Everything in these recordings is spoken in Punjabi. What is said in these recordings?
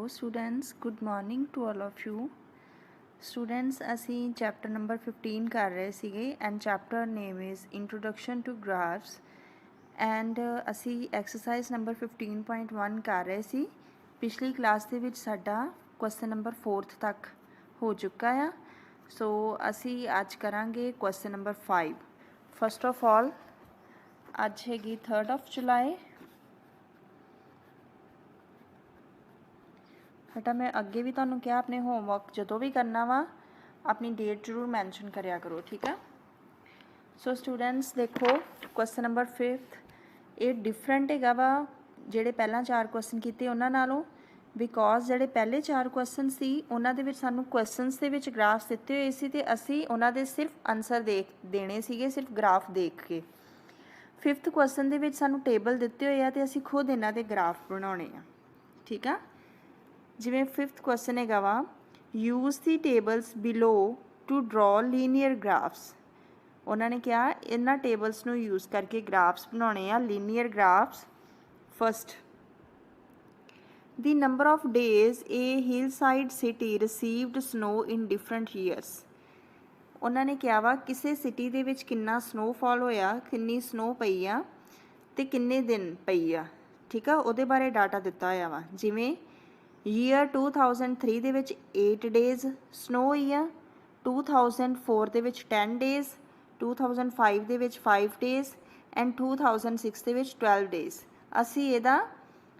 Students good morning to all of you students असी चैप्टर नंबर 15 कर रहे सीगे and chapter name is introduction to graphs and असी एक्सरसाइज नंबर 15.1 कर रहे सी। पिछली क्लास दे विच साडा क्वेश्चन नंबर 4th तक हो चुका है। सो असी अज करांगे question number 5। First of all अज हैगी 3rd जुलाई। बेटा मैं अगे भी तुहानूं कहा अपने होमवर्क जो भी करना वा अपनी डेट जरूर मैंशन करया करो, ठीक है। सो स्टूडेंट्स देखो क्वेश्चन नंबर 5th ये डिफरेंट हैगा वा जेडे पहला 4 क्वेश्चन किए उन्हां नालों, बिकॉज जेडे पहले 4 क्वेश्चन सी उन्हां दे विच सानूं क्वेश्चनस दे विच ग्राफ्स दिते हुए सी ते असी उन्हां दे सिर्फ आंसर देने सीगे सिर्फ ग्राफ देख के। 5th क्वेश्चन दे विच सानूं टेबल दिते हुए आ ते असी खुद इन्हां दे ग्राफ बनाउणे आ, ठीक है। जिमें 5th क्वेश्चन है वा use the tables below to draw linear graphs. उन्होंने कहा इन्हां टेबल्स नू यूज़ करके ग्राफ्स बनाने आ linear graphs. First the number of days a hill side city received snow in different years. उन्होंने कहा वा किसी सिटी दे विच किन्ना स्नोफॉल होया, किन्नी स्नो पई आ ते किन्ने दिन पई आ, ठीक है। उहदे बारे डाटा दिता होया वा जिमें ईयर 2003 दे विच 8 डेज़ स्नो हुई आ, 2004 दे विच 10 days, 2005 they which 5 days and 2006 दे विच 12 डेज़। असी इहदा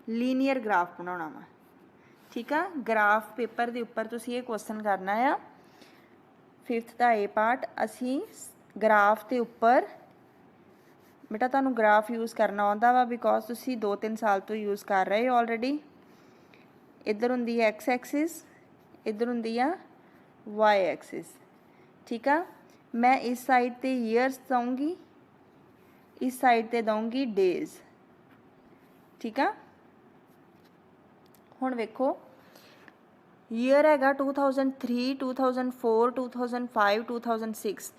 लीनियर ग्राफ बनाउणा वा, ठीक है। ग्राफ पेपर दे उपर तुसीं ये क्वेश्चन करना आ। 5th का ए पार्ट असी ग्राफ के उपर बेटा तुहानूं ग्राफ यूज़ करना आउंदा वा बिकॉज तुसीं 2-3 साल तो यूज़ कर रहे हो ऑलरेडी। इधर होंदी है एक्स एक्सिस, इधर होंदी है वाई एक्सिस, ठीक है। मैं इस साइड ते ईयर्स दूँगी, इस साइड ते दूँगी डेज़, ठीक है। हुण वेखो ईयर हैगा 2003, 2004, 2005, 2006।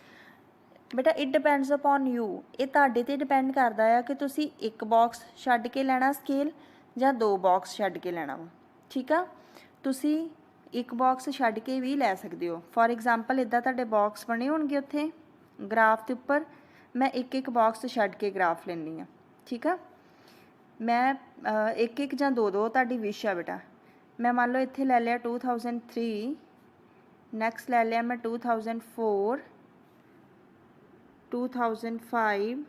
बेटा इट डिपेंड्स अपॉन यू, ये तुहाडे ते डिपेंड करता है कि तुसी एक बॉक्स छड्ड के लैना स्केल जां 2 बॉक्स छड्ड के लैना वा, ठीक है। तुसी एक बॉक्स छड्ड के भी लै सकते हो। फॉर एग्जाम्पल इदा तुहाडे बॉक्स बने होणगे उत्थे ग्राफ के उपर, मैं एक एक बॉक्स छड्ड के ग्राफ लैनी आ, ठीक है। मैं एक एक जां 2-2 तुहाडी विश है बेटा। मैं मान लो इत्थे लै लिया 2003, नैक्सट लै लिया मैं 2004, 2005,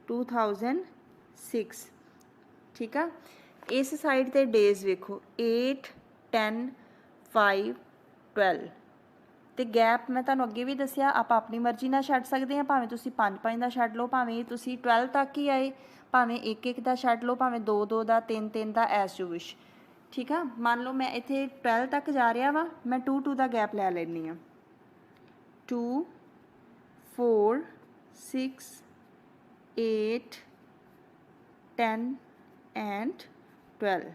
2006, ठीक है। इस साइड ते डेज़ वेखो 8, 10, 5, 12 ते गैप मैं तुहानूं अगे भी दसिया आप अपनी मर्जी नाल छड्ड सकदे हैं, भावें तुसीं 5-5 दा छड्ड लो, भावें तुसीं 12 तक ही आए, भावें एक एक दा छड्ड लो, भावें 2-2 दा 3-3 दा एज यू विश, ठीक है। मान लो मैं इत्थे 12 तक जा रहा वा, मैं 2-2 दा गैप लै लैनी आ। 2, 4, 6, 8, 10 एंड 12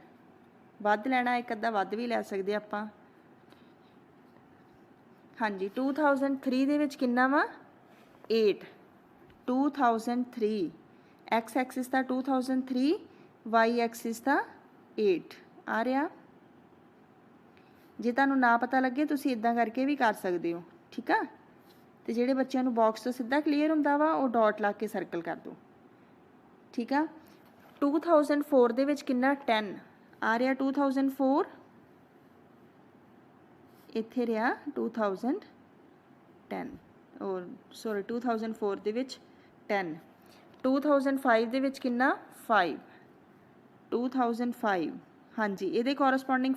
वध लैना एक अद्धा वध भी लै सकदे आपां। हाँ जी 2003 दे विच किन्ना वा 8, 2003 एक्स एक्सिस का 2003, वाई एक्सिस का 8 आ रहा। जे तुहानूं ना पता लगे तुसीं इदां करके भी कर सकते हो, ठीक है। तो जिहड़े बच्चों नूं बॉक्स तो सीधा क्लीयर हुंदा वा वो डॉट ला के सर्कल कर दो, ठीक है। 2004 दे विच किन्ना 10 आ रहा, 2004 इत्थे रहा 2010 और सॉरी 2004 दे विच 10, 2005 दे विच किन्ना 5, 2005 हाँ जी ये कॉरस्पॉन्डिंग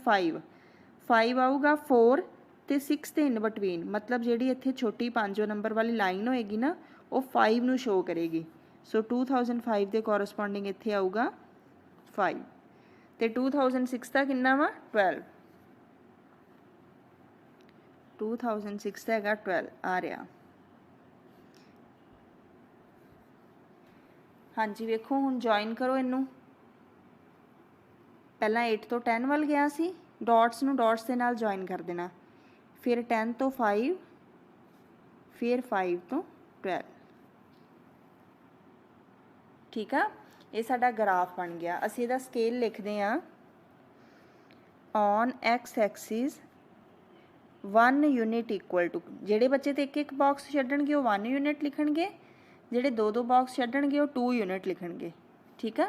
5 आऊगा 4 ते 6 के इन बिटवीन, मतलब जी इत्थे छोटी 5 नंबर वाली लाइन होएगी ना वो 5 नूं शो करेगी। सो 2005 के कॉरस्पॉन्डिंग इत्थे आऊगा 5 ते 2006 का किन्ना वा 12, 2006 का हैगा 12 आ रहा। हाँ जी वेखो हुण जॉइन करो इनू, पहला 8 तो 10 वाल गया सी, डॉट्स नू डॉट्स के नाल जॉइन कर देना, फिर 10 तो 5, फिर 5 तो 12, ठीक है। ये साडा ग्राफ बन गया। असीं इहदा स्केल लिखते हैं on X axis 1 unit equal to, ਜਿਹੜੇ ਬੱਚੇ ਤੇ ਇੱਕ ਬਾਕਸ ਛੱਡਣਗੇ ਉਹ 1 यूनिट ਲਿਖਣਗੇ, ਜਿਹੜੇ ਦੋ ਬਾਕਸ ਛੱਡਣਗੇ ਉਹ 2 यूनिट ਲਿਖਣਗੇ। ਠੀਕ ਆ,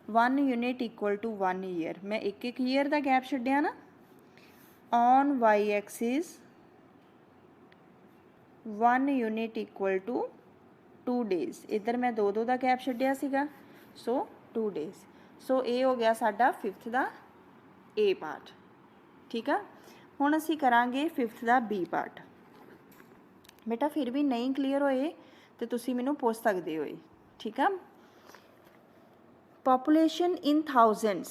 1 यूनिट इक्वल टू 1 ईयर। मैं एक ईयर का गैप छड्डिया ना। On Y axis 1 unit equal to 2 days. इधर मैं दो का गैप छड्डिया सीगा, सो 2 डेज़। सो ये हो गया साडा 5th का ए पार्ट। ठीक है, हुण असीं करांगे 5th का बी पार्ट। बेटा फिर भी नहीं क्लीयर होए तो तुसीं मैनूं पुछ सकदे हो। ठीक है, पॉपूलेशन इन थाउजेंड्स,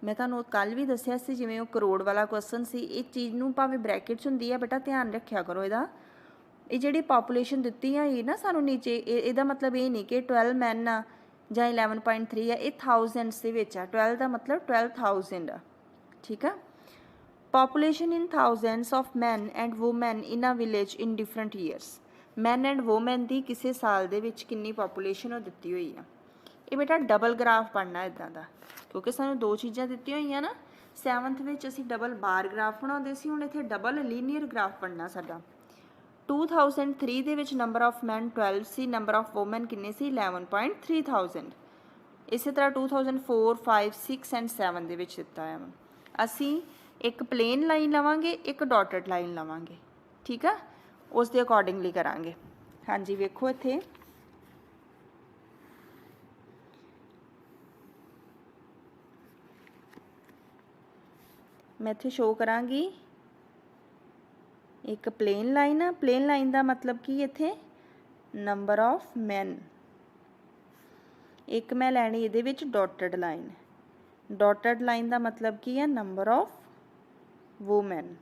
मैं तुहानूं कल भी दस्सिया सी जिवें वो करोड़ वाला क्वेश्चन सी। इस चीज़ नूं भावें ब्रैकेट्स हुंदी है बेटा ध्यान रखिया करो इहदा। ये जिहड़ी पॉपूलेशन दित्ती है ना सानूं नीचे, इहदा मतलब ये नहीं कि 12 मैन आ जां 11.3 है, ये थाउजेंड्स दे विच आ। 12 का मतलब 12,000 आ। ठीक है, population in thousands of man and woman in a village in different years. Man and woman की किसी साल दे विच कितनी पॉपूलेशन वो दित्ती हुई है। ये बेटा डबल ग्राफ पढ़ना इदां दा, क्योंकि सानूं दो चीज़ां दित्तियां होईयां ना। 7th विच असीं डबल बार ग्राफ बनाउंदे सी, हुण इत्थे डबल लीनियर ग्राफ पढ़ना साडा। 2003 दे विच नंबर ऑफ मैन 12 सी, नंबर ऑफ वूमैन किन्ने सी 11.3 थाउजेंड। इस तरह 2004, 5, 6 एंड 7 दे विच दित्ता है। असीं एक प्लेन लाइन लवांगे, एक डॉटेड लाइन लवांगे। ठीक है, उस दे अकॉर्डिंगली करांगे। हाँ जी, वेखो इत्थे मैं इत्थे शो करांगी एक प्लेन लाइन आ। प्लेन लाइन का मतलब कि इत्थे नंबर ऑफ मैन। एक मैं लैनी इहदे विच डॉटेड लाइन। डॉटेड लाइन का मतलब की है नंबर ऑफ वूमैन।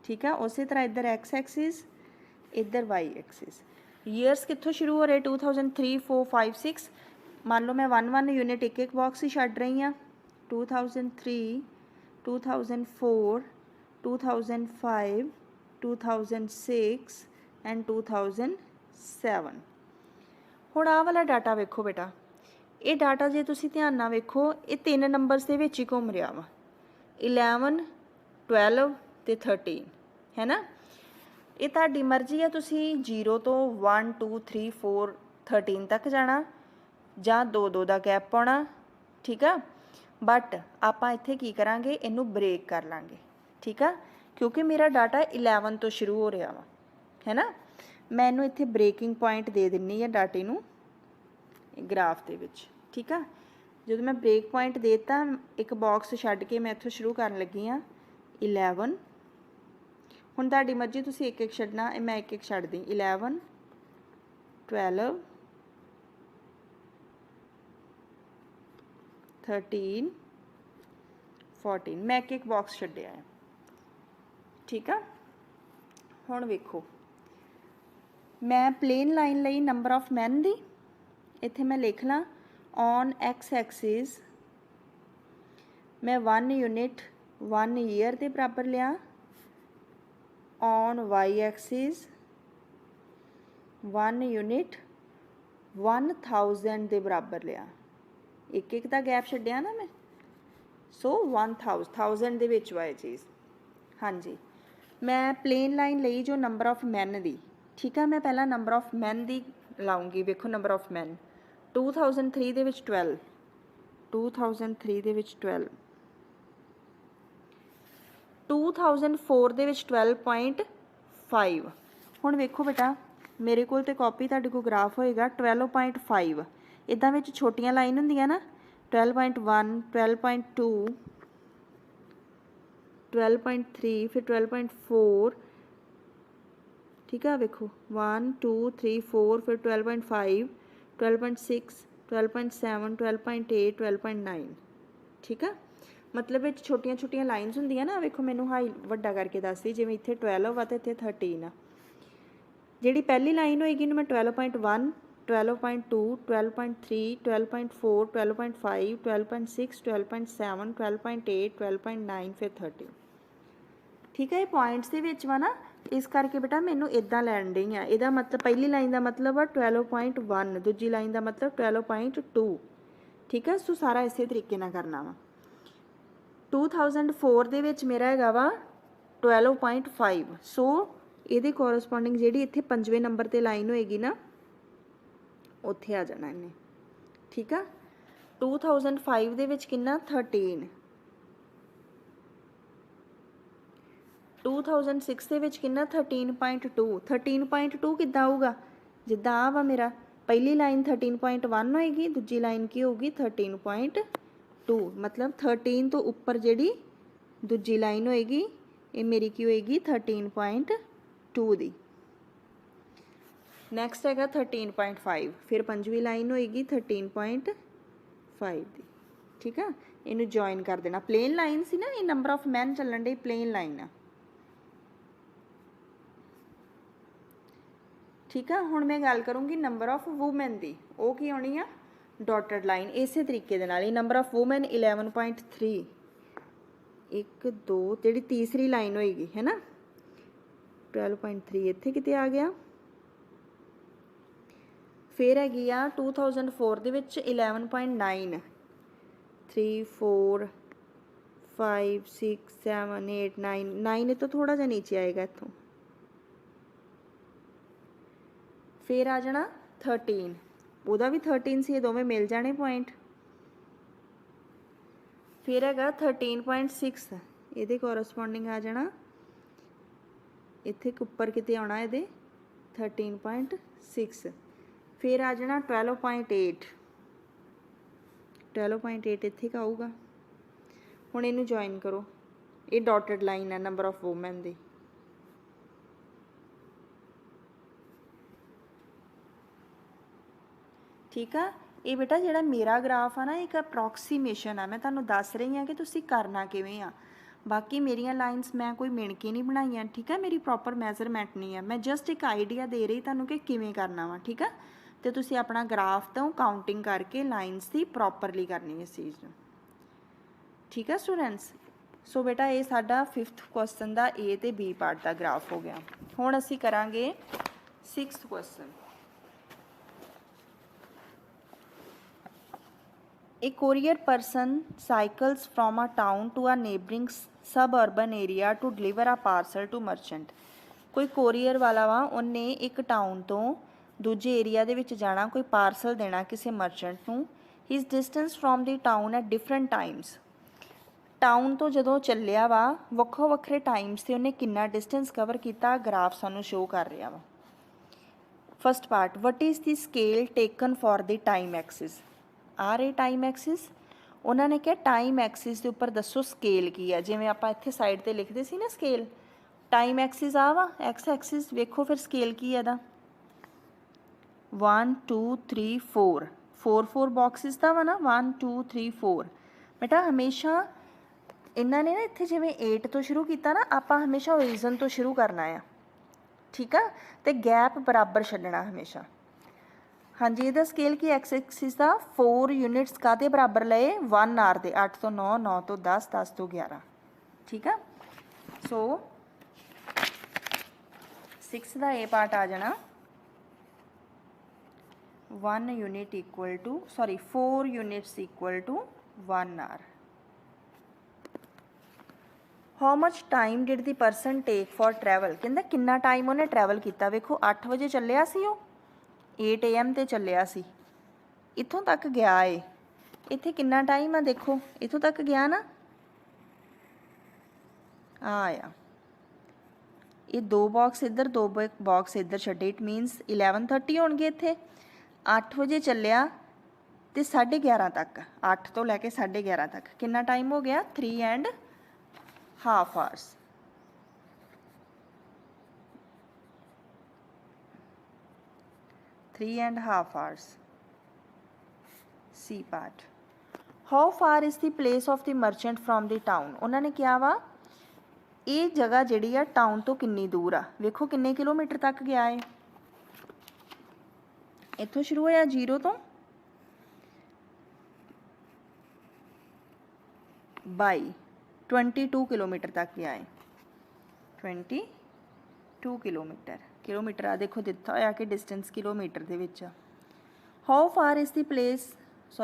ठीक है, उस तरह इधर एक्स एक्सिस, इधर वाई एक्सिस। ईयर्स कित्थों शुरू हो रहे 2003, 4, 5, 6। मान लो मैं 1 यूनिट एक बॉक्स ही छड्ड रही हाँ। 2003, 2004, 2005, 2006 एंड 2007। हुण आ वाला डाटा वेखो बेटा, ये डाटा जे तुसीं ध्यान नाल वेखो, ये 3 नंबर्स दे विच ही घूम रहा वा। 11, 12 ते 13 है ना। ये तुहाडी मर्जी है, तुसीं 0 तो 1, 2, 3, 4, 13 तक जाना जां 2 का गैप पाउणा। ठीक है, बट आपां इत्थे की करांगे, इनू ब्रेक कर लांगे। ठीक है, क्योंकि मेरा डाटा 11 तो शुरू हो रहा वा है ना। मैं इनू इत्थे ब्रेकिंग पॉइंट दे दिन्नी है डाटे नू ग्राफ दे विच। ठीक है, जो मैं ब्रेक पॉइंट देता, एक बॉक्स छड्ड के मैं इत्थों शुरू करन लगी हाँ 11। हुण तुहाडी मर्जी, तुसीं एक छड्डना, मैं एक छड्ड दी। 11, 12, 13, 14, मैं एक बॉक्स छड्डिया है। ठीक है, हुण वेखो मैं प्लेन लाइन लई नंबर ऑफ मैन दी, इत्थे मैं लिख ला ऑन एक्स एक्सिस मैं 1 यूनिट 1 ईयर के बराबर लिया। ऑन वाई एक्सिस 1 यूनिट 1000 के बराबर लिया। एक का गैप छड्डिया ना मैं, सो 1000 दे विच वा चीज़। हाँ जी, मैं प्लेन लाइन लई जो नंबर ऑफ मैन दी। ठीक है, मैं पहला नंबर ऑफ मैन दी लाऊंगी। वेखो नंबर ऑफ मैन 2003 दे विच 12, 2003 दे विच 12, 2004 दे विच 12.5। हुण वेखो बेटा, मेरे कोल ते कॉपी तुहाडे कोल ग्राफ होएगा 12.5। इदां विच छोटियां लाइन हुंदियां ना 12.1, 12.2, 12.3, फिर 12.4। ठीक है, वेखो 1, 2, 3, 4, फिर 12.5, 12.6, 12.7, 12.8, 12.9। ठीक है, मतलब ये छोटिया छोटिया लाइनस होंदियां ना। वेखो मैनू हाई वड्डा करके दस दी, जिवें इत्थे 12 आ ते इत्थे 13 आ। जिहड़ी पहली लाइन होएगी मैं 12.1, 12.2, 12.3, 12.4, 12.5, 12.6, 12.7, 12.8, 12.9, फिर 13। ठीक है, ये पॉइंट्स दे विच वा ना, इस करके बेटा मैनू इदां लैण डई आ। इहदा मतलब पहली लाइन का मतलब आ 12.1, दूजी लाइन का मतलब 12.2। ठीक है, सो सारा इसे तरीके नाल करना वा। 2004 ਦੇ ਵਿੱਚ ਮੇਰਾ ਹੈਗਾ ਵਾ 12.5। ਸੋ ਇਹਦੇ ਕੋਰਸਪੋਂਡਿੰਗ ਜਿਹੜੀ ਇੱਥੇ 5ਵੇਂ ਨੰਬਰ ਤੇ ਲਾਈਨ ਹੋਏਗੀ ਨਾ ਉੱਥੇ ਆ ਜਾਣਾ ਇਹਨੇ। ਠੀਕ ਆ। 2005 ਦੇ ਵਿੱਚ ਕਿੰਨਾ 13। 2006 ਦੇ ਵਿੱਚ ਕਿੰਨਾ 13.2। 13.2 ਕਿੱਦਾਂ ਆਊਗਾ? ਜਿੱਦਾਂ ਆ ਵਾ ਮੇਰਾ ਪਹਿਲੀ ਲਾਈਨ 13.1 ਹੋਏਗੀ, ਦੂਜੀ ਲਾਈਨ ਕੀ ਹੋਊਗੀ 13.2। ਮਤਲਬ 13 ਤੋਂ ਉੱਪਰ ਜਿਹੜੀ ਦੂਜੀ ਲਾਈਨ ਹੋਏਗੀ ਇਹ ਮੇਰੀ ਕੀ ਹੋਏਗੀ 13.2 ਦੀ। ਨੈਕਸਟ ਹੈਗਾ 13.5, ਫਿਰ ਪੰਜਵੀਂ ਲਾਈਨ ਹੋਏਗੀ 13.5 ਦੀ। ਠੀਕ ਆ। ਇਹਨੂੰ ਜੁਆਇਨ ਕਰ ਦੇਣਾ। ਪਲੇਨ ਲਾਈਨ ਸੀ ਨਾ, ਇਹ ਨੰਬਰ ਆਫ ਮੈਨ ਚੱਲਣ ਦੇ ਪਲੇਨ ਲਾਈਨ ਆ। ਠੀਕ ਆ। ਹੁਣ ਮੈਂ ਗੱਲ ਕਰੂੰਗੀ ਨੰਬਰ ਆਫ ਵੂਮੈਨ ਦੀ। ਉਹ ਕੀ ਆਉਣੀ ਆ ਡਾਟਡ ਲਾਈਨ। ਇਸੇ ਤਰੀਕੇ ਦੇ ਨਾਲ ਹੀ ਨੰਬਰ ਆਫ ਵੂਮੈਨ 11.3। 1 2 ਜਿਹੜੀ ਤੀਸਰੀ ਲਾਈਨ ਹੋਏਗੀ ਹੈ ਨਾ 12.3 ਇੱਥੇ ਕਿਤੇ ਆ ਗਿਆ। ਫਿਰ ਹੈਗੀ ਆ 2004 ਦੇ ਵਿੱਚ 11.9। 3 4 5 6 7 8 9 ਇਹ ਤੋਂ ਥੋੜਾ ਜਿਹਾ ਨੀਚੇ ਆਏਗਾ ਇੱਥੋਂ। ਫਿਰ ਆ ਜਾਣਾ 13, ਉਹਦਾ ਵੀ 13 ਸੀ, ਇਹ ਦੋਵੇਂ ਮਿਲ ਜਾਣੇ ਪੁਆਇੰਟ। ਫਿਰ ਹੈਗਾ 13.6, ਇਹਦੇ ਕੋਰਸਪੋਂਡਿੰਗ ਆ ਜਾਣਾ ਇੱਥੇ ਉੱਪਰ ਕਿਤੇ ਆਉਣਾ ਇਹਦੇ 13.6। ਫਿਰ ਆ ਜਾਣਾ 12.8। 12.8 ਇੱਥੇ ਕਾ ਆਊਗਾ। ਹੁਣ ਇਹਨੂੰ ਜੁਆਇਨ ਕਰੋ। ਇਹ ਡਾਟਡ ਲਾਈਨ ਹੈ ਨੰਬਰ ਆਫ ਵੂਮੈਨ ਦੀ। ਠੀਕ ਆ। ਇਹ ਬੇਟਾ ਜਿਹੜਾ ਮੇਰਾ ਗ੍ਰਾਫ ਆ ਨਾ ਇੱਕ ਅਪਰੋਕਸੀਮੇਸ਼ਨ ਆ, ਮੈਂ ਤੁਹਾਨੂੰ ਦੱਸ ਰਹੀ ਹਾਂ ਕਿ ਤੁਸੀਂ ਕਰਨਾ ਕਿਵੇਂ ਆ। ਬਾਕੀ ਮੇਰੀਆਂ ਲਾਈਨਸ ਮੈਂ ਕੋਈ ਮਿਣ ਕੇ ਨਹੀਂ ਬਣਾਈਆਂ। ਠੀਕ ਆ। ਮੇਰੀ ਪ੍ਰੋਪਰ ਮੈਜ਼ਰਮੈਂਟ ਨਹੀਂ ਆ, ਮੈਂ ਜਸਟ ਇੱਕ ਆਈਡੀਆ ਦੇ ਰਹੀ ਤੁਹਾਨੂੰ ਕਿ ਕਿਵੇਂ ਕਰਨਾ ਵਾ। ਠੀਕ ਆ। ਤੇ ਤੁਸੀਂ ਆਪਣਾ ਗ੍ਰਾਫ ਤੋਂ ਕਾਊਂਟਿੰਗ ਕਰਕੇ ਲਾਈਨਸ ਦੀ ਪ੍ਰੋਪਰਲੀ ਕਰਨੀ ਇਸ ਚੀਜ਼ ਨੂੰ। ਠੀਕ ਆ ਸਟੂਡੈਂਟਸ। ਸੋ ਬੇਟਾ ਇਹ ਸਾਡਾ 5th ਕੁਐਸਚਨ ਦਾ A ਤੇ B ਪਾਰਟ ਦਾ ਗ੍ਰਾਫ ਹੋ ਗਿਆ। ਹੁਣ ਅਸੀਂ ਕਰਾਂਗੇ 6th question. A courier person cycles from a town to a neighboring suburban area to deliver a parcel to merchant। ਕੋਈ ਕੋਰੀਅਰ ਵਾਲਾ ਵਾ, ਉਹਨੇ ਇੱਕ ਟਾਊਨ ਤੋਂ ਦੂਜੇ ਏਰੀਆ ਦੇ ਵਿੱਚ ਜਾਣਾ, ਕੋਈ ਪਾਰਸਲ ਦੇਣਾ ਕਿਸੇ ਮਰਚੈਂਟ ਨੂੰ। His distance from the town at different times. Town ਤੋਂ ਜਦੋਂ ਚੱਲਿਆ ਵਾ ਵੱਖੋ ਵੱਖਰੇ ਟਾਈਮਸ 'ਤੇ ਉਹਨੇ ਕਿੰਨਾ ਡਿਸਟੈਂਸ ਕਵਰ ਕੀਤਾ, ਗ੍ਰਾਫ ਸਾਨੂੰ ਸ਼ੋਅ ਕਰ ਰਿਹਾ ਵਾ। First part, what is the scale taken for the time Axis. ਆ ਰਹੇ ਟਾਈਮ ਐਕਸਿਸ, ਉਹਨਾਂ ਨੇ ਕਿਹਾ ਟਾਈਮ ਐਕਸਿਸ ਦੇ ਉੱਪਰ ਦੱਸੋ ਸਕੇਲ ਕੀ ਆ। ਜਿਵੇਂ ਆਪਾਂ ਇੱਥੇ ਸਾਈਡ ਤੇ ਲਿਖਦੇ ਸੀ ਨਾ ਸਕੇਲ, ਟਾਈਮ ਐਕਸਿਸ ਆ ਵਾ ਐਕਸ ਐਕਸਿਸ। ਵੇਖੋ ਫਿਰ ਸਕੇਲ ਕੀ ਹੈ ਇਹਦਾ 1 2 3 4 4 ਬਾਕਸਿਸ ਦਾ ਵਾ ਨਾ 1 2 3 4। ਬੇਟਾ ਹਮੇਸ਼ਾ ਇਹਨਾਂ ਨੇ ਨਾ ਇੱਥੇ ਜਿਵੇਂ 8 ਤੋਂ ਸ਼ੁਰੂ ਕੀਤਾ ਨਾ, ਆਪਾਂ ਹਮੇਸ਼ਾ ਓਰੀਜਨ ਤੋਂ ਸ਼ੁਰੂ ਕਰਨਾ ਆ। ਠੀਕ ਆ। ਤੇ ਗੈਪ ਬਰਾਬਰ ਛੱਡਣਾ ਹਮੇਸ਼ਾ। ਹਾਂਜੀ। ਇਹਦਾ ਸਕੇਲ ਕੀ ਐਕਸ ਐਕਸਿਸ ਦਾ 4 ਯੂਨਿਟਸ ਕਾਹਦੇ ਬਰਾਬਰ ਲਏ 1 ਆਰ ਦੇ। 8 ਤੋਂ 9 9 ਤੋਂ 10 10 ਤੋਂ 11। ਠੀਕ ਆ। ਸੋ 6 ਦਾ A ਪਾਰਟ ਆ ਜਾਣਾ 1 unit equal to 4 units equal to 1 hour. How much time did the person take for travel. ਕਹਿੰਦਾ ਕਿੰਨਾ ਟਾਈਮ ਉਹਨੇ ਟਰੈਵਲ ਕੀਤਾ। ਵੇਖੋ 8 ਵਜੇ ਚੱਲਿਆ ਸੀ, ਉਹ 8 AM ਤੇ ਚੱਲਿਆ ਸੀ, ਇੱਥੋਂ ਤੱਕ ਗਿਆ ਏ। ਇੱਥੇ ਕਿੰਨਾ ਟਾਈਮ ਆ ਦੇਖੋ, ਇੱਥੋਂ ਤੱਕ ਗਿਆ ਨਾ ਆ। ਇਹ 2 ਬਾਕਸ ਇੱਧਰ 2 ਬਾਕਸ ਇੱਧਰ ਛੱਡੇ, ਇਟ ਮੀਨਸ 11:30 ਹੋਣਗੇ ਇੱਥੇ। 8 ਵਜੇ ਚੱਲਿਆ ਤੇ 11:30 ਤੱਕ, 8 ਤੋਂ ਲੈ ਕੇ 11:30 ਤੱਕ ਕਿੰਨਾ ਟਾਈਮ ਹੋ ਗਿਆ 3.5 hours. C part। How far is the place of the merchant from the town। ਉਹਨਾਂ ਨੇ ਕਿਹਾ ਵਾ ਇਹ ਜਗ੍ਹਾ ਜਿਹੜੀ ਆ ਟਾਊਨ ਤੋਂ ਕਿੰਨੀ ਦੂਰ ਆ। ਵੇਖੋ ਕਿੰਨੇ ਕਿਲੋਮੀਟਰ ਤੱਕ ਗਿਆ ਹੈ। ਇੱਥੋਂ ਸ਼ੁਰੂ ਹੋਇਆ 0 ਤੋਂ 22 ਕਿਲੋਮੀਟਰ ਤੱਕ ਗਿਆ ਹੈ। 22 ਕਿਲੋਮੀਟਰ ਆ ਦੇਖੋ ਦਿੱਤਾ ਹੋਇਆ ਕਿ ਡਿਸਟੈਂਸ ਕਿਲੋਮੀਟਰ ਦੇ ਵਿੱਚ ਆ। How far is the place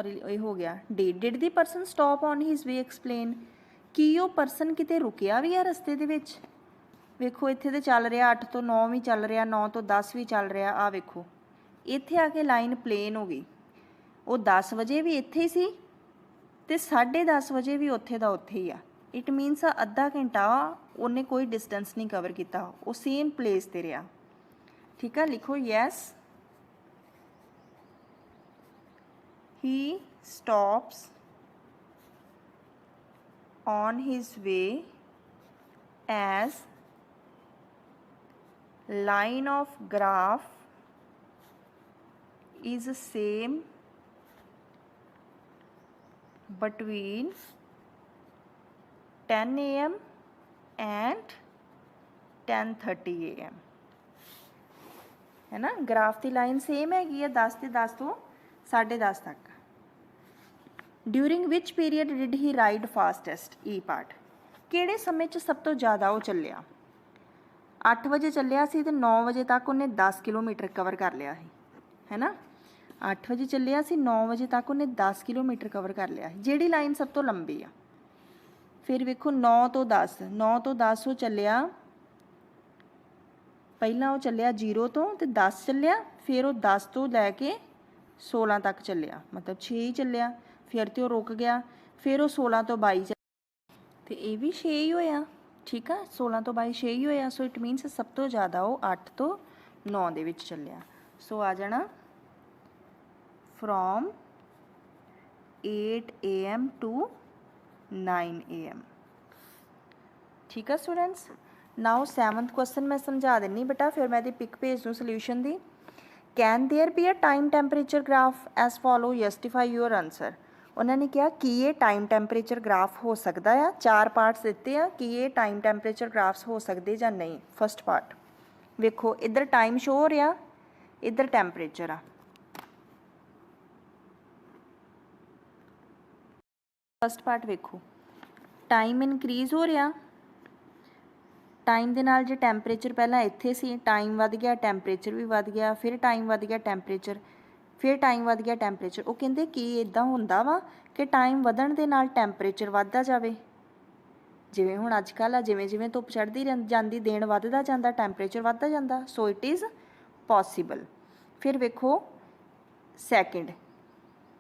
ਇਹ ਹੋ ਗਿਆ। Did the person stop on his way explain. ਕੀ ਉਹ ਪਰਸਨ ਕਿਤੇ ਰੁਕਿਆ ਵੀ ਆ ਰਸਤੇ ਦੇ ਵਿੱਚ? ਵੇਖੋ ਇੱਥੇ ਤੇ ਚੱਲ ਰਿਹਾ 8 ਤੋਂ 9 ਵੀ ਚੱਲ ਰਿਹਾ, 9 ਤੋਂ 10 ਵੀ ਚੱਲ ਰਿਹਾ। ਆ ਵੇਖੋ ਇੱਥੇ ਆ ਕੇ ਲਾਈਨ ਪਲੇਨ ਹੋ ਗਈ। ਉਹ 10 ਵਜੇ ਵੀ ਇੱਥੇ ਹੀ ਸੀ ਤੇ 10:30 ਵਜੇ ਵੀ ਉੱਥੇ ਦਾ ਉੱਥੇ ਹੀ ਆ। ਇਟ ਮੀਨਸ ਅੱਧਾ ਘੰਟਾ ਉਹਨੇ ਕੋਈ ਡਿਸਟੈਂਸ ਨਹੀਂ ਕਵਰ ਕੀਤਾ, ਉਹ ਸੇਮ ਪਲੇਸ ਤੇ ਰਿਹਾ। ਠੀਕ ਆ, ਲਿਖੋ yes he stops on his way as line of graph is same between 10 AM and 10:30 AM, है ना। ग्राफ की लाइन सेम हैगी है 10 ਤੇ 10 ਤੋਂ 10:30 तक। During which period did he ride fastest? E part. ਕਿਹੜੇ ਸਮੇਂ 'ਚ ਸਭ ਤੋਂ ਜ਼ਿਆਦਾ ਉਹ ਚੱਲਿਆ? 8 ਵਜੇ ਚੱਲਿਆ ਸੀ ਤੇ 9 ਵਜੇ ਤੱਕ ਉਹਨੇ 10 ਕਿਲੋਮੀਟਰ ਕਵਰ ਕਰ ਲਿਆ ਸੀ, ਹੈ ਨਾ। 8 ਵਜੇ ਚੱਲਿਆ ਸੀ, 9 ਵਜੇ ਤੱਕ ਉਹਨੇ 10 ਕਿਲੋਮੀਟਰ ਕਵਰ ਕਰ ਲਿਆ ਸੀ। ਜਿਹੜੀ ਲਾਈਨ ਸਭ ਤੋਂ ਲੰਬੀ ਆ। ਫਿਰ ਵੇਖੋ 9 ਤੋਂ 10, 9 ਤੋਂ 10 ਉਹ ਚੱਲਿਆ, ਪਹਿਲਾਂ ਉਹ ਚੱਲਿਆ 0 ਤੋਂ ਤੇ 10 ਚੱਲਿਆ, ਫਿਰ ਉਹ 10 ਤੋਂ ਲੈ ਕੇ 16 ਤੱਕ ਚੱਲਿਆ, ਮਤਲਬ 6 ਹੀ ਚੱਲਿਆ। ਫਿਰ ਤੇ ਉਹ ਰੁਕ ਗਿਆ, ਫਿਰ ਉਹ 16 ਤੋਂ 22 ਤੇ ਇਹ ਵੀ 6 ਹੀ ਹੋਇਆ। ਠੀਕ ਆ, 16 ਤੋਂ 22 6 ਹੀ ਹੋਇਆ। ਸੋ ਇਟ ਮੀਨਸ ਸਭ ਤੋਂ ਜ਼ਿਆਦਾ ਉਹ 8 ਤੋਂ 9 ਦੇ ਵਿੱਚ ਚੱਲਿਆ। ਸੋ ਆ ਜਾਣਾ ਫਰੋਮ 8 AM to 9 AM। ਠੀਕ ਆ ਸਟੂਡੈਂਟਸ। ਨਾਓ 7th ਕੁਐਸਚਨ ਮੈਂ ਸਮਝਾ ਦਿੰਨੀ ਬੇਟਾ, ਫਿਰ ਮੈਂ ਇਹਦੀ ਪਿਕ ਭੇਜ ਦੂੰ ਸੋਲਿਊਸ਼ਨ ਦੀ। Can there be a time temperature graph as follow, justify your answer. ਉਹਨਾਂ ਨੇ ਕਿਹਾ ਕੀ ਇਹ ਟਾਈਮ ਟੈਂਪਰੇਚਰ ਗ੍ਰਾਫ ਹੋ ਸਕਦਾ ਆ? 4 ਪਾਰਟਸ ਦਿੱਤੇ ਆ, ਕੀ ਇਹ ਟਾਈਮ ਟੈਂਪਰੇਚਰ ਗ੍ਰਾਫਸ ਹੋ ਸਕਦੇ ਜਾਂ ਨਹੀਂ। ਫਸਟ ਪਾਰਟ ਵੇਖੋ, ਇੱਧਰ ਟਾਈਮ ਸ਼ੋ ਹੋ ਰਿਹਾ, ਇੱਧਰ ਟੈਂਪਰੇਚਰ ਆ। ਫਸਟ ਪਾਰਟ ਵੇਖੋ, ਟਾਈਮ ਇਨਕਰੀਜ਼ ਹੋ ਰਿਹਾ, ਟਾਈਮ ਦੇ ਨਾਲ ਜੇ ਟੈਂਪਰੇਚਰ ਪਹਿਲਾਂ ਇੱਥੇ ਸੀ, ਟਾਈਮ ਵੱਧ ਗਿਆ, ਟੈਂਪਰੇਚਰ ਵੀ ਵੱਧ ਗਿਆ, ਫਿਰ ਟਾਈਮ ਵੱਧ ਗਿਆ, ਟੈਂਪਰੇਚਰ, ਫਿਰ ਟਾਈਮ ਵੱਧ ਗਿਆ, ਟੈਂਪਰੇਚਰ। ਉਹ ਕਹਿੰਦੇ ਕੀ ਇੱਦਾਂ ਹੁੰਦਾ ਵਾ ਕਿ ਟਾਈਮ ਵਧਣ ਦੇ ਨਾਲ ਟੈਂਪਰੇਚਰ ਵੱਧਦਾ ਜਾਵੇ? ਜਿਵੇਂ ਹੁਣ ਅੱਜ ਕੱਲ੍ਹ ਆ, ਜਿਵੇਂ ਜਿਵੇਂ ਧੁੱਪ ਚੜ੍ਹਦੀ ਜਾਂਦੀ, ਦਿਨ ਵੱਧਦਾ ਜਾਂਦਾ, ਟੈਂਪਰੇਚਰ ਵੱਧਦਾ ਜਾਂਦਾ। So it is possible. ਫਿਰ ਵੇਖੋ ਸੈਕਿੰਡ,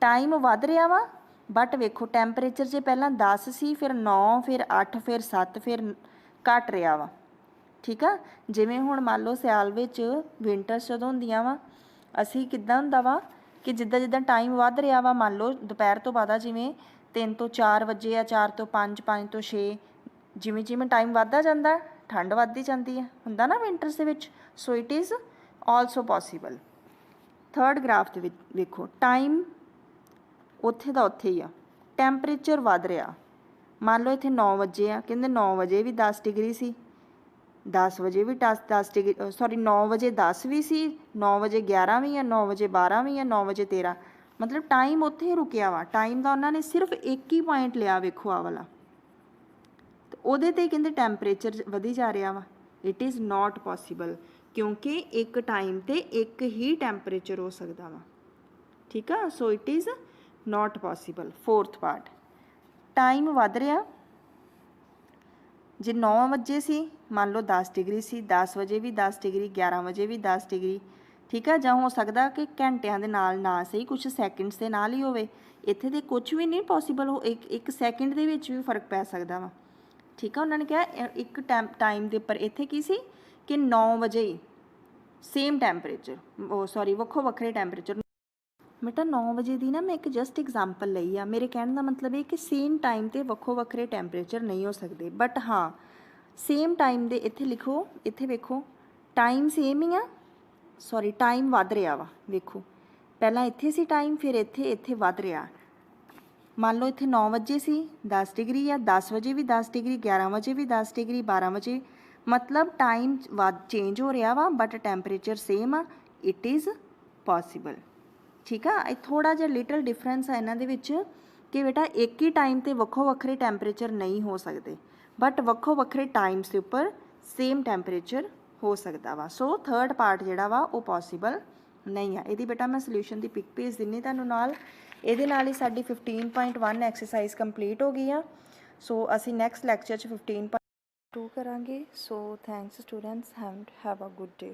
ਟਾਈਮ ਵੱਧ ਰਿਹਾ ਵਾ ਬਟ ਵੇਖੋ ਟੈਂਪਰੇਚਰ ਜੇ ਪਹਿਲਾਂ 10 ਸੀ, ਫਿਰ 9, ਫਿਰ 8, ਫਿਰ 7, ਫਿਰ ਘਟ ਰਿਹਾ ਵਾ। ਠੀਕ ਆ, ਜਿਵੇਂ ਹੁਣ ਮੰਨ ਲਓ ਸਿਆਲ ਵਿੱਚ ਵਿੰਟਰਸ ਜਦੋਂ ਹੁੰਦੀਆਂ ਵਾ, ਅਸੀਂ ਕਿੱਦਾਂ ਹੁੰਦਾ ਵਾ ਕਿ ਜਿੱਦਾਂ ਜਿੱਦਾਂ ਟਾਈਮ ਵੱਧ ਰਿਹਾ ਵਾ, ਮੰਨ ਲਓ ਦੁਪਹਿਰ ਤੋਂ ਬਾਅਦ ਜਿਵੇਂ 3 ਤੋਂ 4 ਵਜੇ ਆ, 4 ਤੋਂ 5, 5 ਤੋਂ 6, ਜਿਵੇਂ ਜਿਵੇਂ ਟਾਈਮ ਵੱਧਦਾ ਜਾਂਦਾ ਠੰਡ ਵੱਧਦੀ ਜਾਂਦੀ ਹੈ, ਹੁੰਦਾ ਨਾ ਵਿੰਟਰਸ ਦੇ ਵਿੱਚ। So it is also possible. Third graph ਦੇ ਵਿੱਚ ਵੇਖੋ, ਟਾਈਮ ਉੱਥੇ ਦਾ ਉੱਥੇ ਹੀ ਆ, ਟੈਂਪਰੇਚਰ ਵੱਧ ਰਿਹਾ। ਮੰਨ ਲਓ ਇੱਥੇ 9 ਵਜੇ ਆ, ਕਹਿੰਦੇ 9 ਵਜੇ ਵੀ 10 ਡਿਗਰੀ ਸੀ, 10 ਵਜੇ ਵੀ 10 ਡਿਗਰੀ, ਸੌਰੀ 9 ਵਜੇ 10 ਵੀ ਸੀ, 9 ਵਜੇ 11 ਵੀ ਆ, 9 ਵਜੇ 12 ਵੀ ਆ, 9 ਵਜੇ 13। ਮਤਲਬ ਟਾਈਮ ਉੱਥੇ ਹੀ ਰੁਕਿਆ ਵਾ। ਟਾਈਮ ਦਾ ਉਹਨਾਂ ਨੇ ਸਿਰਫ ਇੱਕ ਹੀ ਪੁਆਇੰਟ ਲਿਆ, ਵੇਖੋ ਆ ਵਾਲਾ, ਤੇ ਉਹਦੇ 'ਤੇ ਕਹਿੰਦੇ ਟੈਂਪਰੇਚਰ ਵਧੀ ਜਾ ਰਿਹਾ ਵਾ। ਇਟ ਇਜ਼ ਨਾਟ ਪੋਸੀਬਲ, ਕਿਉਂਕਿ ਇੱਕ ਟਾਈਮ 'ਤੇ ਇੱਕ ਹੀ ਟੈਂਪਰੇਚਰ ਹੋ ਸਕਦਾ ਵਾ। ਠੀਕ ਆ, so it is not possible. Fourth part, time ਵੱਧ ਰਿਹਾ, ਜੇ 9 ਵਜੇ ਸੀ ਮੰਨ ਲਓ 10 ਡਿਗਰੀ ਸੀ, 10 ਵਜੇ ਵੀ 10 ਡਿਗਰੀ, 11 ਵਜੇ ਵੀ 10 ਡਿਗਰੀ। ਠੀਕ ਆ, ਜਾਂ ਹੋ ਸਕਦਾ ਕਿ ਘੰਟਿਆਂ ਦੇ ਨਾਲ ਨਾ ਸਹੀ, ਕੁਛ ਸੈਕਿੰਡਸ ਦੇ ਨਾਲ ਹੀ ਹੋਵੇ। ਇੱਥੇ ਤੇ ਕੁਛ ਵੀ ਨਹੀਂ ਪੋਸੀਬਲ, ਹੋ ਇੱਕ ਸੈਕਿੰਡ ਦੇ ਵਿੱਚ ਵੀ ਫਰਕ ਪੈ ਸਕਦਾ ਵਾ। ਠੀਕ ਆ, ਉਹਨਾਂ ਨੇ ਕਿਹਾ ਇੱਕ ਟਾਈਮ ਦੇ ਉੱਪਰ ਇੱਥੇ ਕੀ ਸੀ ਕਿ 9 ਵਜੇ ਹੀ ਸੇਮ ਟੈਂਪਰੇਚਰ, ਉਹ ਸੌਰੀ ਵੱਖੋ ਵੱਖਰੇ ਟੈਂਪਰੇਚਰ। ਬੇਟਾ 9 ਵਜੇ ਦੀ ਨਾ ਮੈਂ ਇੱਕ ਜਸਟ ਐਗਜ਼ਾਮਪਲ ਲਈ ਆ, ਮੇਰੇ ਕਹਿਣ ਦਾ ਮਤਲਬ ਇਹ ਕਿ ਸੇਮ ਟਾਈਮ 'ਤੇ ਵੱਖੋ ਵੱਖਰੇ ਟੈਂਪਰੇਚਰ ਨਹੀਂ ਹੋ ਸਕਦੇ, ਬਟ ਹਾਂ ਸੇਮ ਟਾਈਮ ਦੇ ਇੱਥੇ ਲਿਖੋ, ਇੱਥੇ ਵੇਖੋ ਟਾਈਮ ਸੇਮ ਹੀ ਆ, ਸੌਰੀ ਟਾਈਮ ਵੱਧ ਰਿਹਾ ਵਾ। ਵੇਖੋ ਪਹਿਲਾਂ ਇੱਥੇ ਸੀ ਟਾਈਮ, ਫਿਰ ਇੱਥੇ ਵੱਧ ਰਿਹਾ। ਮੰਨ ਲਓ ਇੱਥੇ 9 ਵਜੇ ਸੀ, 10 ਡਿਗਰੀ ਆ, 10 ਵਜੇ ਵੀ 10 ਡਿਗਰੀ, 11 ਵਜੇ ਵੀ 10 ਡਿਗਰੀ, 12 ਵਜੇ, ਮਤਲਬ ਟਾਈਮ ਚੇਂਜ ਹੋ ਰਿਹਾ ਵਾ ਬਟ ਟੈਂਪਰੇਚਰ ਸੇਮ ਆ। It is possible. ਠੀਕ ਆ, ਇਹ ਥੋੜ੍ਹਾ ਜਿਹਾ ਲਿਟਲ ਡਿਫਰੈਂਸ ਆ ਇਹਨਾਂ ਦੇ ਵਿੱਚ ਕਿ ਬੇਟਾ ਇੱਕ ਹੀ ਟਾਈਮ 'ਤੇ ਵੱਖੋ ਵੱਖਰੇ ਟੈਂਪਰੇਚਰ ਨਹੀਂ ਹੋ ਸਕਦੇ, ਬਟ ਵੱਖੋ ਵੱਖਰੇ ਟਾਈਮਸ ਦੇ ਉੱਪਰ ਸੇਮ ਟੈਂਪਰੇਚਰ ਹੋ ਸਕਦਾ ਵਾ। ਸੋ ਥਰਡ ਪਾਰਟ ਜਿਹੜਾ ਵਾ ਉਹ ਪੋਸੀਬਲ ਨਹੀਂ ਆ। ਇਹਦੀ ਬੇਟਾ ਮੈਂ ਸੋਲਿਊਸ਼ਨ ਦੀ ਪਿਕ ਭੇਜ ਦਿੰਨੀ ਤੁਹਾਨੂੰ ਨਾਲ। ਇਹਦੇ ਨਾਲ ਹੀ ਸਾਡੀ 15.1 ਐਕਸਰਸਾਈਜ਼ ਕੰਪਲੀਟ ਹੋ ਗਈ ਆ। ਸੋ ਅਸੀਂ ਨੈਕਸਟ ਲੈਕਚਰ 'ਚ 15.2 ਕਰਾਂਗੇ। So thanks students, have a good day.